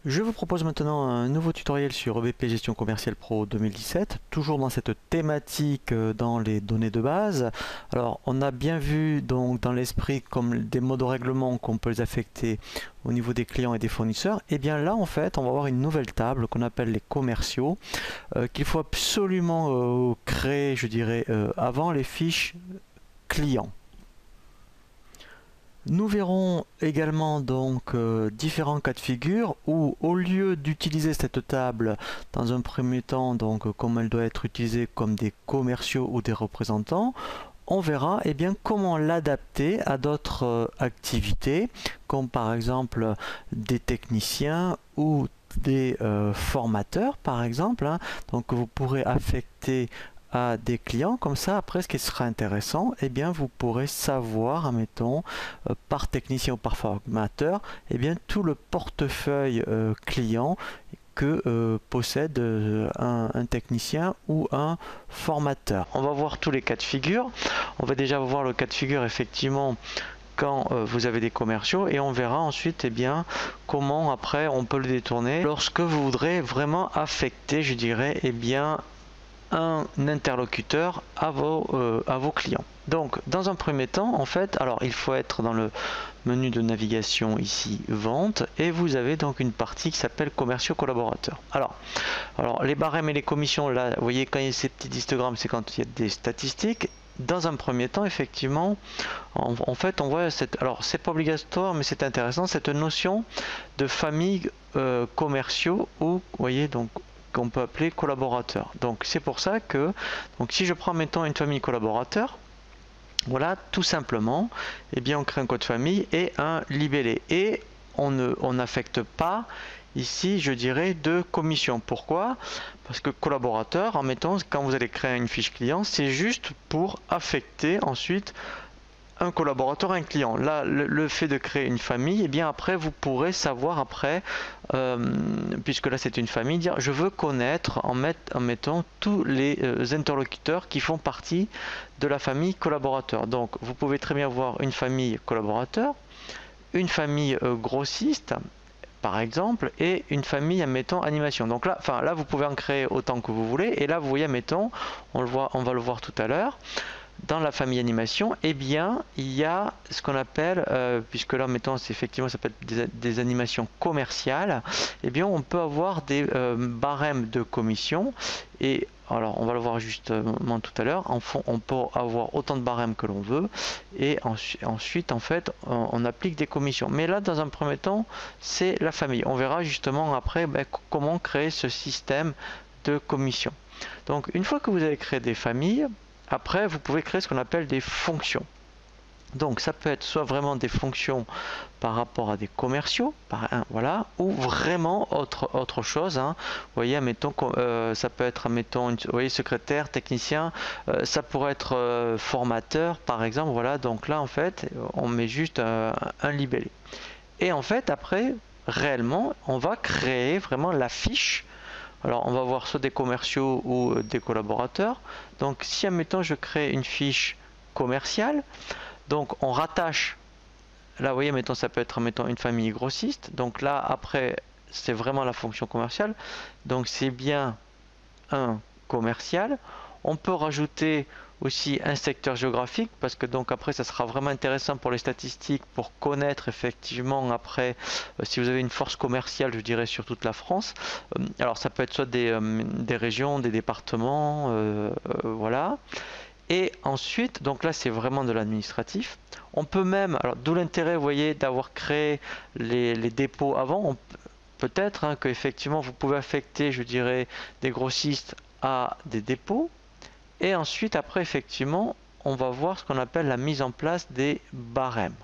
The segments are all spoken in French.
Je vous propose maintenant un nouveau tutoriel sur EBP Gestion Commerciale Pro 2017, toujours dans cette thématique dans les données de base. Alors on a bien vu donc dans l'esprit comme des modes de règlement qu'on peut les affecter au niveau des clients et des fournisseurs. Et bien là en fait on va avoir une nouvelle table qu'on appelle les commerciaux qu'il faut absolument créer, je dirais, avant les fiches clients. Nous verrons également donc différents cas de figure où au lieu d'utiliser cette table dans un premier temps donc comme elle doit être utilisée comme des commerciaux ou des représentants, on verra bien comment l'adapter à d'autres activités comme par exemple des techniciens ou des formateurs par exemple. Donc vous pourrez affecter à des clients, comme ça après ce qui sera intéressant, vous pourrez savoir, admettons, par technicien ou par formateur, tout le portefeuille client que possède un technicien ou un formateur. On va voir tous les cas de figure. On va déjà voir le cas de figure effectivement quand vous avez des commerciaux et on verra ensuite comment après on peut le détourner lorsque vous voudrez vraiment affecter, je dirais, un interlocuteur à vos clients. Donc dans un premier temps en fait, alors il faut être dans le menu de navigation ici vente et vous avez donc une partie qui s'appelle commerciaux collaborateurs. Alors les barèmes et les commissions, là vous voyez quand il y a ces petits histogrammes, c'est quand il y a des statistiques. Dans un premier temps effectivement en fait on voit alors c'est pas obligatoire mais c'est intéressant, cette notion de famille commerciaux où vous voyez donc qu'on peut appeler collaborateur. Donc c'est pour ça que si je prends mettons une famille collaborateur, voilà, tout simplement on crée un code famille et un libellé et on n'affecte pas ici, je dirais, de commission. Pourquoi? Parce que collaborateur, quand vous allez créer une fiche client, c'est juste pour affecter ensuite un collaborateur, un client. Là, le fait de créer une famille, après vous pourrez savoir après, puisque là c'est une famille, dire je veux connaître en mettant tous les interlocuteurs qui font partie de la famille collaborateur. Donc vous pouvez très bien voir une famille collaborateur, une famille grossiste par exemple, et une famille admettons animation. Donc là, là vous pouvez en créer autant que vous voulez, et là vous voyez admettons, on va le voir tout à l'heure. Dans la famille animation, il y a ce qu'on appelle, puisque là, mettons, effectivement, ça peut être des animations commerciales, on peut avoir des barèmes de commission. Et alors, on va le voir justement tout à l'heure. On peut avoir autant de barèmes que l'on veut. Et ensuite, en fait, on applique des commissions. Mais là, dans un premier temps, c'est la famille. On verra justement après comment créer ce système de commission. Donc, une fois que vous avez créé des familles, après, vous pouvez créer ce qu'on appelle des fonctions. Donc, ça peut être soit vraiment des fonctions par rapport à des commerciaux, voilà, ou vraiment autre chose. Vous voyez, admettons, ça peut être, admettons, vous voyez, secrétaire, technicien, ça pourrait être formateur, par exemple. Voilà, donc là, en fait, on met juste un libellé. Et en fait, après, réellement, on va créer vraiment la fiche. Alors on va voir soit des commerciaux ou des collaborateurs. Donc si admettons je crée une fiche commerciale, donc on rattache, là vous voyez mettons ça peut être mettons une famille grossiste, donc là après c'est vraiment la fonction commerciale, donc c'est bien un commercial. On peut rajouter aussi un secteur géographique parce que donc après ça sera vraiment intéressant pour les statistiques pour connaître effectivement après si vous avez une force commerciale je dirais sur toute la France. Alors ça peut être soit des régions, des départements, voilà. Et ensuite donc là c'est vraiment de l'administratif. On peut même, alors d'où l'intérêt vous voyez d'avoir créé les dépôts avant. Peut-être que effectivement vous pouvez affecter je dirais des grossistes à des dépôts. Et ensuite, après, effectivement, on va voir ce qu'on appelle la mise en place des barèmes.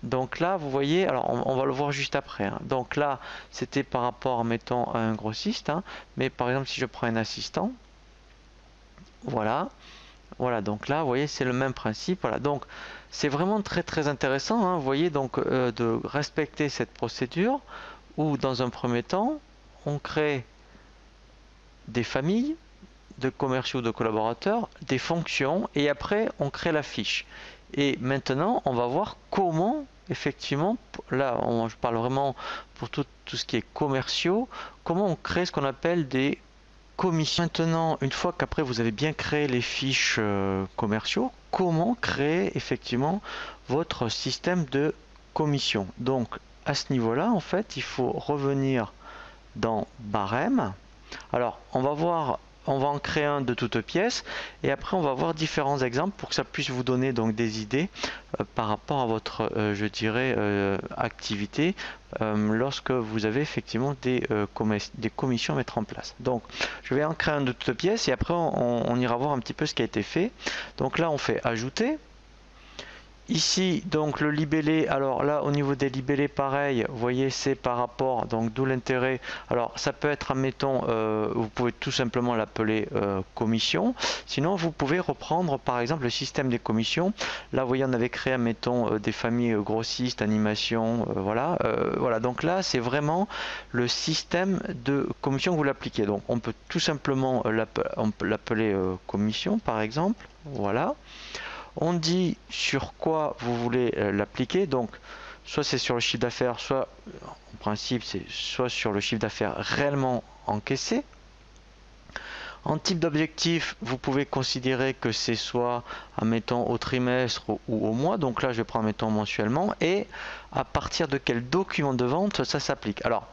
Donc là, vous voyez, alors on va le voir juste après. Donc là, c'était par rapport, mettons, à un grossiste. Mais par exemple, si je prends un assistant, voilà. Voilà, donc là, vous voyez, c'est le même principe. Voilà, donc c'est vraiment très très intéressant, vous voyez, donc de respecter cette procédure où, dans un premier temps, on crée des familles de commerciaux, de collaborateurs, des fonctions et après on crée la fiche. Et maintenant on va voir comment effectivement, là je parle vraiment pour tout ce qui est commerciaux, comment on crée ce qu'on appelle des commissions. Maintenant, une fois qu'après vous avez bien créé les fiches commerciaux, comment créer effectivement votre système de commission. Donc à ce niveau-là, en fait, il faut revenir dans barème. Alors, on va en créer un de toutes pièces et après on va voir différents exemples pour que ça puisse vous donner donc des idées par rapport à votre je dirais activité lorsque vous avez effectivement des commissions à mettre en place. Donc je vais en créer un de toutes pièces et après on ira voir un petit peu ce qui a été fait. Donc là on fait ajouter. Ici, donc le libellé, alors là au niveau des libellés, pareil, vous voyez, c'est par rapport, donc d'où l'intérêt. Alors ça peut être, admettons, vous pouvez tout simplement l'appeler commission. Sinon, vous pouvez reprendre par exemple le système des commissions. Là, vous voyez, on avait créé, admettons, des familles grossistes, animation, voilà. Voilà, donc là, c'est vraiment le système de commission que vous l'appliquez. Donc on peut tout simplement l'appeler commission, par exemple, voilà. On dit sur quoi vous voulez l'appliquer, donc soit c'est sur le chiffre d'affaires, soit en principe c'est soit sur le chiffre d'affaires réellement encaissé. En type d'objectif, vous pouvez considérer que c'est soit, admettons, au trimestre ou au mois, donc là je vais prendre, admettons, mensuellement, et à partir de quel document de vente ça s'applique. Alors,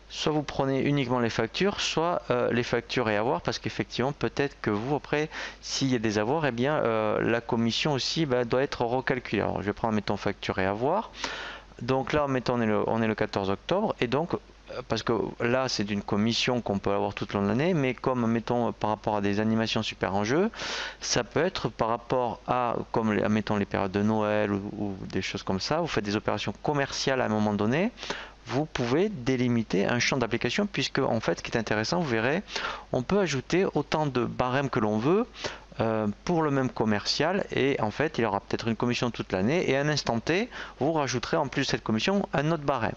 soit vous prenez uniquement les factures, soit les factures et avoirs, parce qu'effectivement peut-être que vous après s'il y a des avoirs, eh bien la commission aussi doit être recalculée. Alors je vais prendre mettons facture et avoirs. Donc là mettons on est le 14 octobre et donc parce que là c'est d'une commission qu'on peut avoir tout au long de l'année, mais comme mettons par rapport à des animations super en jeu, ça peut être par rapport à comme mettons les périodes de Noël ou des choses comme ça, vous faites des opérations commerciales à un moment donné, vous pouvez délimiter un champ d'application puisque en fait ce qui est intéressant, vous verrez, on peut ajouter autant de barèmes que l'on veut pour le même commercial et en fait il aura peut-être une commission toute l'année et à un instant T vous rajouterez en plus de cette commission un autre barème.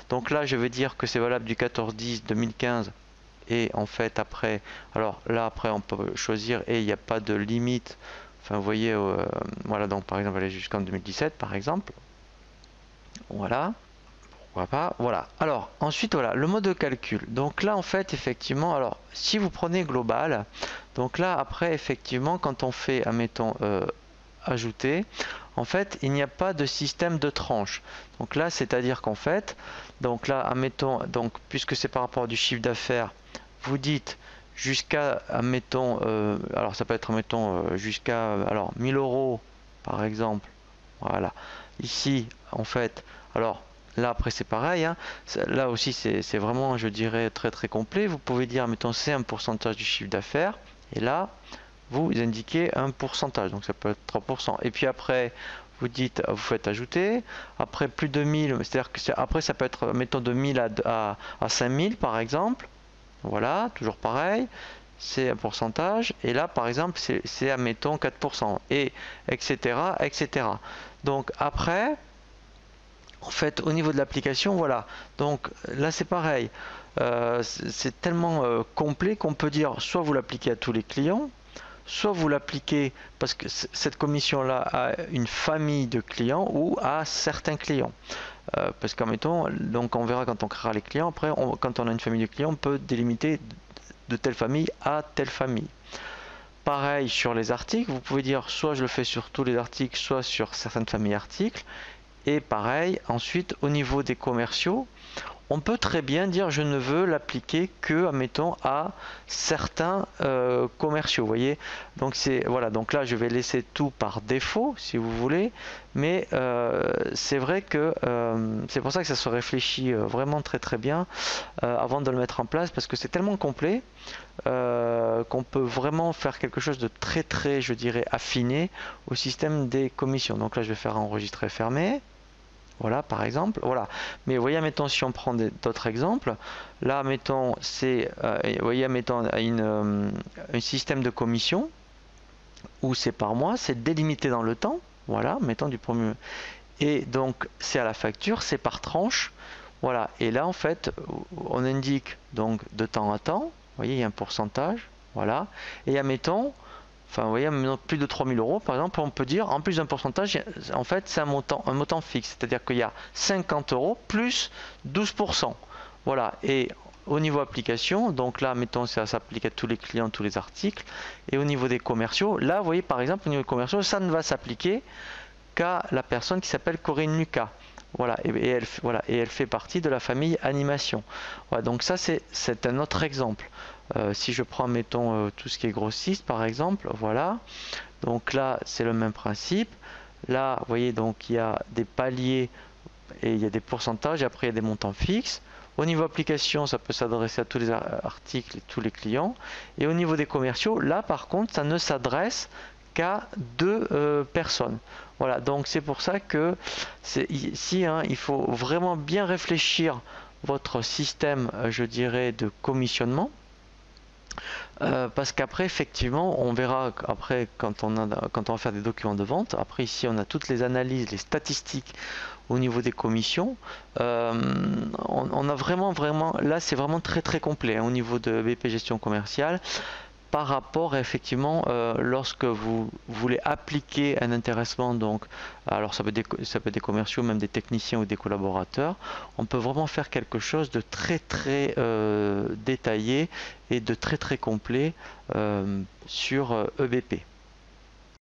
Donc là je vais dire que c'est valable du 14-10-2015 et en fait après, alors là après on peut choisir et il n'y a pas de limite, enfin vous voyez, voilà donc par exemple aller jusqu'en 2017 par exemple, voilà. Pas. Voilà. Alors, ensuite, voilà, le mode de calcul. Donc là, en fait, effectivement, alors, si vous prenez global, donc là, après, effectivement, quand on fait, admettons, ajouter, en fait, il n'y a pas de système de tranche. Donc là, c'est-à-dire qu'en fait, donc là, admettons, donc, puisque c'est par rapport à du chiffre d'affaires, vous dites jusqu'à, admettons, alors ça peut être, admettons, jusqu'à, alors, 1000 euros, par exemple. Voilà. Ici, en fait, alors, là après c'est pareil, hein. Là aussi c'est vraiment je dirais très très complet. Vous pouvez dire mettons c'est un pourcentage du chiffre d'affaires et là vous indiquez un pourcentage, donc ça peut être 3%. Et puis après vous dites, vous faites ajouter, après plus de 1000, c'est-à-dire que après ça peut être mettons de 1000 à 5000 par exemple, voilà, toujours pareil, c'est un pourcentage, et là par exemple c'est admettons 4%, et etc. etc. Donc après en fait, au niveau de l'application, voilà. Donc là, c'est pareil. C'est tellement complet qu'on peut dire soit vous l'appliquez à tous les clients, soit vous l'appliquez parce que cette commission-là a une famille de clients ou à certains clients. Parce qu'en mettant, donc on verra quand on créera les clients. Après, quand on a une famille de clients, on peut délimiter de telle famille à telle famille. Pareil sur les articles, vous pouvez dire soit je le fais sur tous les articles, soit sur certaines familles d'articles. Et pareil, ensuite au niveau des commerciaux, on peut très bien dire je ne veux l'appliquer que, admettons, à certains commerciaux. Vous voyez, donc c'est voilà. Donc là, je vais laisser tout par défaut, si vous voulez. Mais c'est vrai que c'est pour ça que ça se réfléchit vraiment très très bien avant de le mettre en place, parce que c'est tellement complet qu'on peut vraiment faire quelque chose de très très, je dirais, affiné au système des commissions. Donc là, je vais faire enregistrer, fermer. Voilà, par exemple, voilà. Mais vous voyez, mettons, si on prend d'autres exemples, là, mettons, c'est, vous voyez, mettons, un système de commission où c'est par mois, c'est délimité dans le temps, voilà, mettons du premier. Et donc, c'est à la facture, c'est par tranche, voilà. Et là, en fait, on indique donc de temps à temps, vous voyez, il y a un pourcentage, voilà. Et admettons, enfin vous voyez, maintenant, plus de 3000 euros par exemple, on peut dire en plus d'un pourcentage, en fait c'est un montant fixe, c'est-à-dire qu'il y a 50 euros plus 12%. Voilà, et au niveau application, donc là mettons ça s'applique à tous les clients, tous les articles, et au niveau des commerciaux, là vous voyez par exemple au niveau des commerciaux, ça ne va s'appliquer qu'à la personne qui s'appelle Corinne Lucas. Voilà, et elle fait partie de la famille animation. Voilà, donc ça c'est un autre exemple. Si je prends mettons tout ce qui est grossiste par exemple, voilà. Donc là c'est le même principe. Là vous voyez donc il y a des paliers et il y a des pourcentages et après il y a des montants fixes. Au niveau application, ça peut s'adresser à tous les articles et tous les clients. Et au niveau des commerciaux, là par contre, ça ne s'adresse qu'à deux personnes. Voilà, donc c'est pour ça que ici, hein, il faut vraiment bien réfléchir votre système, je dirais, de commissionnement. Parce qu'après, effectivement, on verra après quand on va faire des documents de vente. Après, ici, on a toutes les analyses, les statistiques au niveau des commissions. On a vraiment, là, c'est vraiment très très complet hein, au niveau de BP Gestion Commerciale. Par rapport effectivement lorsque vous voulez appliquer un intéressement, donc alors ça peut être des commerciaux, même des techniciens ou des collaborateurs, on peut vraiment faire quelque chose de très très détaillé et de très très complet sur EBP.